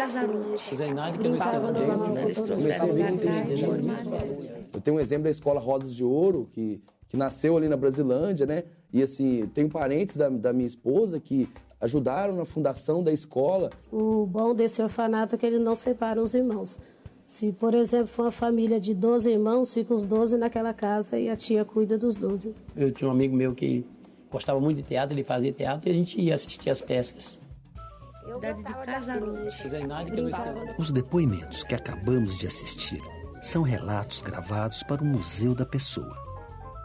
Casalute. Brincava normal com todos Eu tenho um exemplo da Escola Rosas de Ouro, que nasceu ali na Brasilândia, né? E assim, tenho parentes da minha esposa que ajudaram na fundação da escola. O bom desse orfanato é que ele não separa os irmãos. Se, por exemplo, for uma família de 12 irmãos, fica os 12 naquela casa e a tia cuida dos 12. Eu tinha um amigo meu que gostava muito de teatro, ele fazia teatro e a gente ia assistir as peças. Cidade de Casalute. Os depoimentos que acabamos de assistir são relatos gravados para o Museu da Pessoa,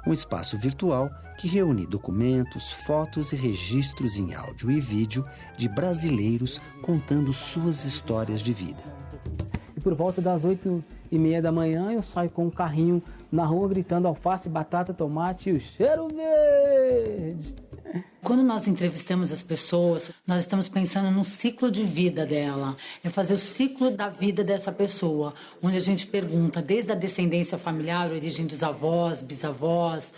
um espaço virtual que reúne documentos, fotos e registros em áudio e vídeo de brasileiros contando suas histórias de vida. E por volta das 8h30 da manhã eu saio com um carrinho na rua gritando alface, batata, tomate e o cheiro verde. Quando nós entrevistamos as pessoas, nós estamos pensando no ciclo de vida dela. É fazer o ciclo da vida dessa pessoa, onde a gente pergunta desde a descendência familiar, a origem dos avós, bisavós,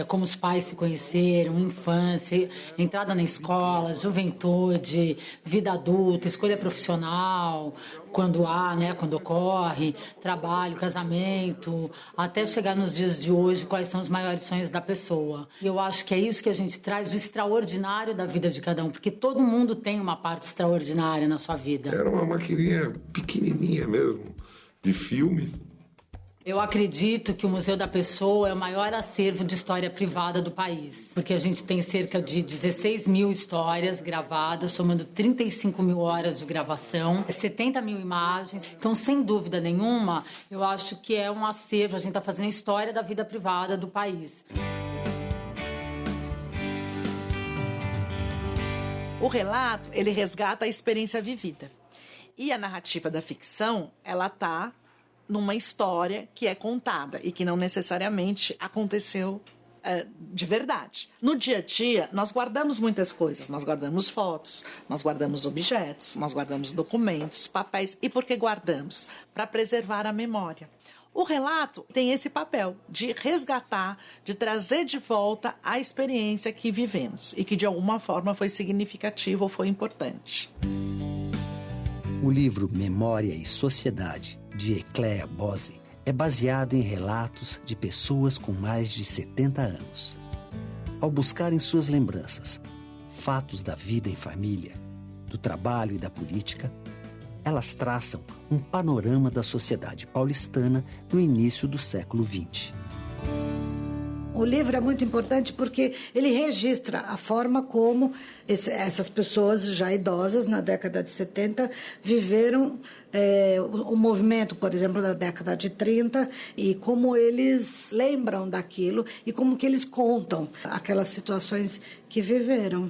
como os pais se conheceram, infância, entrada na escola, juventude, vida adulta, escolha profissional, quando há, né, quando ocorre, trabalho, casamento, até chegar nos dias de hoje, quais são os maiores sonhos da pessoa. E eu acho que é isso que a gente traz, o extraordinário da vida de cada um, porque todo mundo tem uma parte extraordinária na sua vida. Era uma maquininha pequenininha mesmo, de filme. Eu acredito que o Museu da Pessoa é o maior acervo de história privada do país, porque a gente tem cerca de 16 mil histórias gravadas, somando 35 mil horas de gravação, 70 mil imagens. Então, sem dúvida nenhuma, eu acho que é um acervo, a gente está fazendo a história da vida privada do país. O relato, ele resgata a experiência vivida. E a narrativa da ficção, ela está numa história que é contada e que não necessariamente aconteceu de verdade. No dia a dia, nós guardamos muitas coisas. Nós guardamos fotos, nós guardamos objetos, nós guardamos documentos, papéis. E por que guardamos? Para preservar a memória. O relato tem esse papel de resgatar, de trazer de volta a experiência que vivemos e que de alguma forma foi significativa ou foi importante. O livro Memória e Sociedade, de Ecléa Bose, é baseado em relatos de pessoas com mais de 70 anos. Ao buscar em suas lembranças fatos da vida em família, do trabalho e da política, elas traçam um panorama da sociedade paulistana no início do século XX. O livro é muito importante porque ele registra a forma como essas pessoas já idosas, na década de 70, viveram o movimento, por exemplo, da década de 30, e como eles lembram daquilo e como que eles contam aquelas situações que viveram.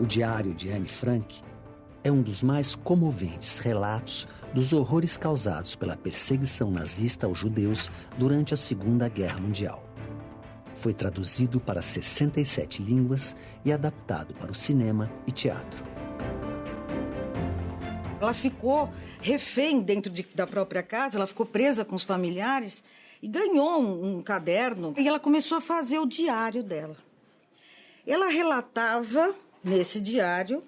O diário de Anne Frank é um dos mais comoventes relatos dos horrores causados pela perseguição nazista aos judeus durante a Segunda Guerra Mundial. Foi traduzido para 67 línguas e adaptado para o cinema e teatro. Ela ficou refém dentro da própria casa, ela ficou presa com os familiares e ganhou um caderno e ela começou a fazer o diário dela. Ela relatava nesse diário,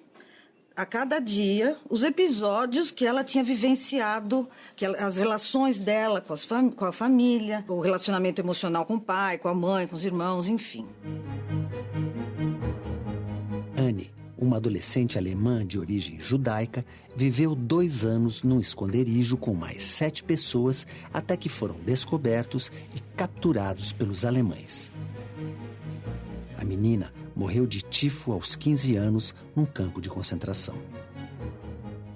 a cada dia, os episódios que ela tinha vivenciado, as relações dela com a família, o relacionamento emocional com o pai, com a mãe, com os irmãos, enfim. Anne, uma adolescente alemã de origem judaica, viveu 2 anos num esconderijo com mais 7 pessoas até que foram descobertos e capturados pelos alemães. A menina morreu de tifo aos 15 anos num campo de concentração.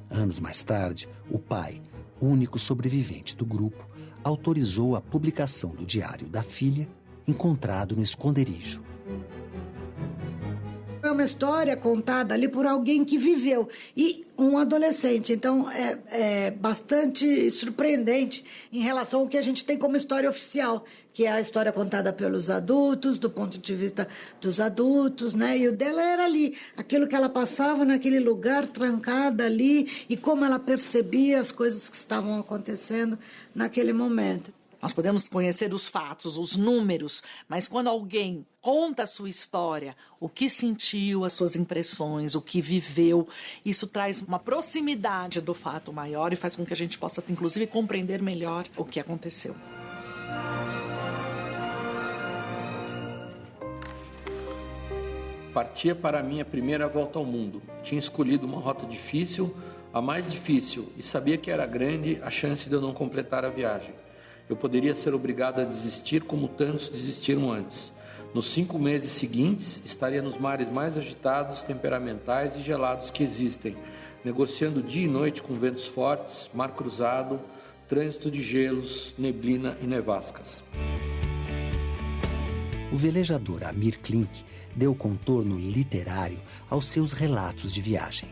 Anos mais tarde, o pai, único sobrevivente do grupo, autorizou a publicação do diário da filha, encontrado no esconderijo. É uma história contada ali por alguém que viveu, e um adolescente. Então, é bastante surpreendente em relação ao que a gente tem como história oficial, que é a história contada pelos adultos, do ponto de vista dos adultos, né? E o dela era ali, aquilo que ela passava naquele lugar, trancada ali, e como ela percebia as coisas que estavam acontecendo naquele momento. Nós podemos conhecer os fatos, os números, mas quando alguém conta a sua história, o que sentiu, as suas impressões, o que viveu, isso traz uma proximidade do fato maior e faz com que a gente possa, inclusive, compreender melhor o que aconteceu. Partia para a minha primeira volta ao mundo. Tinha escolhido uma rota difícil, a mais difícil, e sabia que era grande a chance de eu não completar a viagem. Eu poderia ser obrigado a desistir como tantos desistiram antes. Nos 5 meses seguintes, estaria nos mares mais agitados, temperamentais e gelados que existem, negociando dia e noite com ventos fortes, mar cruzado, trânsito de gelos, neblina e nevascas. O velejador Amir Klink deu contorno literário aos seus relatos de viagem.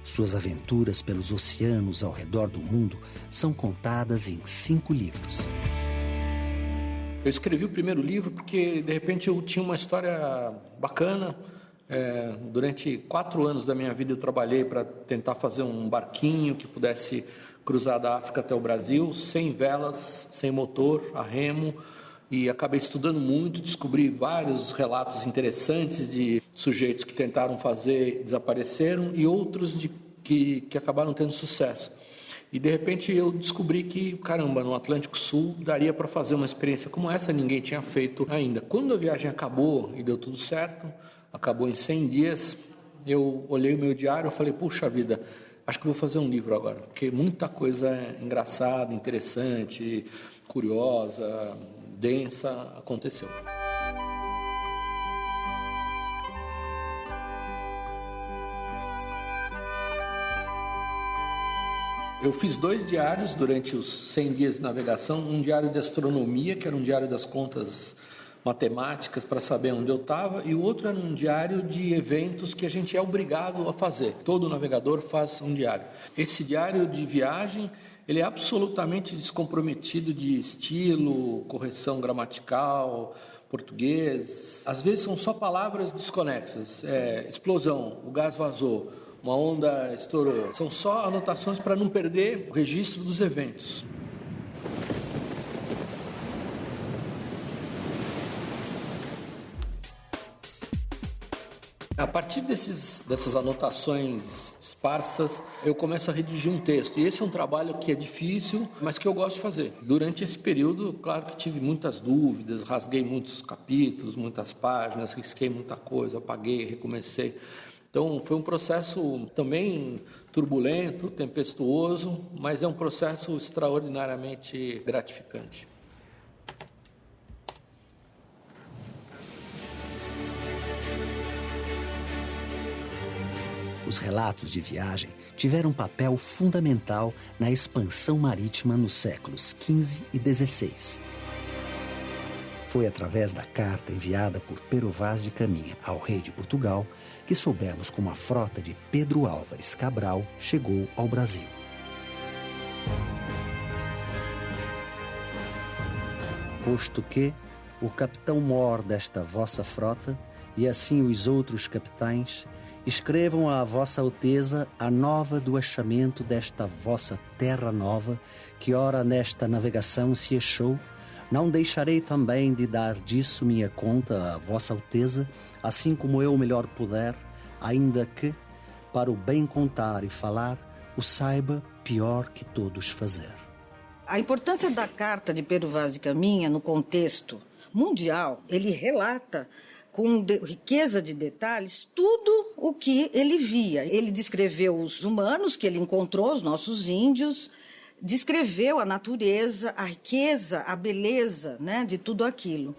Suas aventuras pelos oceanos ao redor do mundo são contadas em 5 livros. Eu escrevi o primeiro livro porque, de repente, eu tinha uma história bacana. Durante 4 anos da minha vida eu trabalhei para tentar fazer um barquinho que pudesse cruzar da África até o Brasil, sem velas, sem motor, a remo. E acabei estudando muito, descobri vários relatos interessantes de sujeitos que tentaram fazer e desapareceram e outros que acabaram tendo sucesso. E de repente eu descobri que, caramba, no Atlântico Sul daria para fazer uma experiência como essa, ninguém tinha feito ainda. Quando a viagem acabou e deu tudo certo, acabou em 100 dias, eu olhei o meu diário e falei, puxa vida, acho que vou fazer um livro agora, porque muita coisa engraçada, interessante, curiosa, densa aconteceu. Eu fiz 2 diários durante os 100 dias de navegação, um diário de astronomia, que era um diário das contas matemáticas para saber onde eu estava, e o outro era um diário de eventos que a gente é obrigado a fazer. Todo navegador faz um diário. Esse diário de viagem, ele é absolutamente descomprometido de estilo, correção gramatical, português. Às vezes são só palavras desconexas. Explosão, o gás vazou, uma onda estourou. São só anotações para não perder o registro dos eventos. A partir dessas anotações esparsas, eu começo a redigir um texto. E esse é um trabalho que é difícil, mas que eu gosto de fazer. Durante esse período, claro que tive muitas dúvidas, rasguei muitos capítulos, muitas páginas, risquei muita coisa, apaguei, recomecei. Então, foi um processo também turbulento, tempestuoso, mas é um processo extraordinariamente gratificante. Os relatos de viagem tiveram um papel fundamental na expansão marítima nos séculos XV e XVI. Foi através da carta enviada por Pero Vaz de Caminha ao rei de Portugal que soubemos como a frota de Pedro Álvares Cabral chegou ao Brasil. Posto que o capitão-mor desta vossa frota e assim os outros capitães escrevam a vossa alteza a nova do achamento desta vossa terra nova, que ora nesta navegação se achou. Não deixarei também de dar disso minha conta a vossa alteza, assim como eu melhor puder, ainda que, para o bem contar e falar, o saiba pior que todos fazer. A importância da carta de Pero Vaz de Caminha no contexto mundial, ele relata com riqueza de detalhes, tudo o que ele via. Ele descreveu os humanos que ele encontrou, os nossos índios, descreveu a natureza, a riqueza, a beleza, né, de tudo aquilo.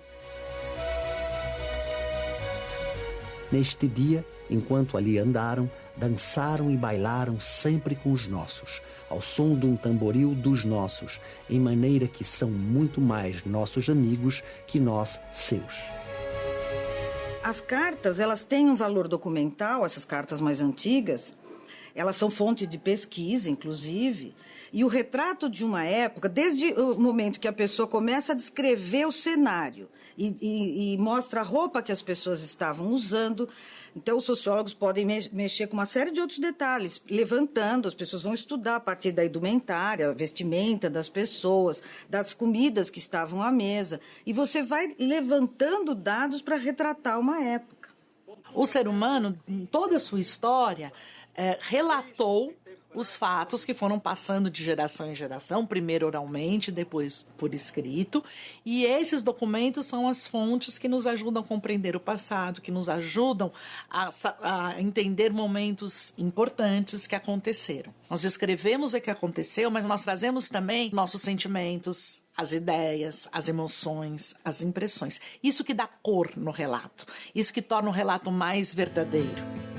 Neste dia, enquanto ali andaram, dançaram e bailaram sempre com os nossos, ao som de um tamboril dos nossos, em maneira que são muito mais nossos amigos que nós seus. As cartas, elas têm um valor documental, essas cartas mais antigas, Elas são fonte de pesquisa, inclusive. E o retrato de uma época, desde o momento que a pessoa começa a descrever o cenário e mostra a roupa que as pessoas estavam usando. Então, os sociólogos podem mexer com uma série de outros detalhes, levantando, as pessoas vão estudar a partir da indumentária, a vestimenta das pessoas, das comidas que estavam à mesa. E você vai levantando dados para retratar uma época. O ser humano, em toda a sua história, relatou os fatos que foram passando de geração em geração, primeiro oralmente, depois por escrito, e esses documentos são as fontes que nos ajudam a compreender o passado, que nos ajudam a entender momentos importantes que aconteceram. Nós descrevemos o que aconteceu, mas nós trazemos também nossos sentimentos, as ideias, as emoções, as impressões. Isso que dá cor no relato, isso que torna o relato mais verdadeiro.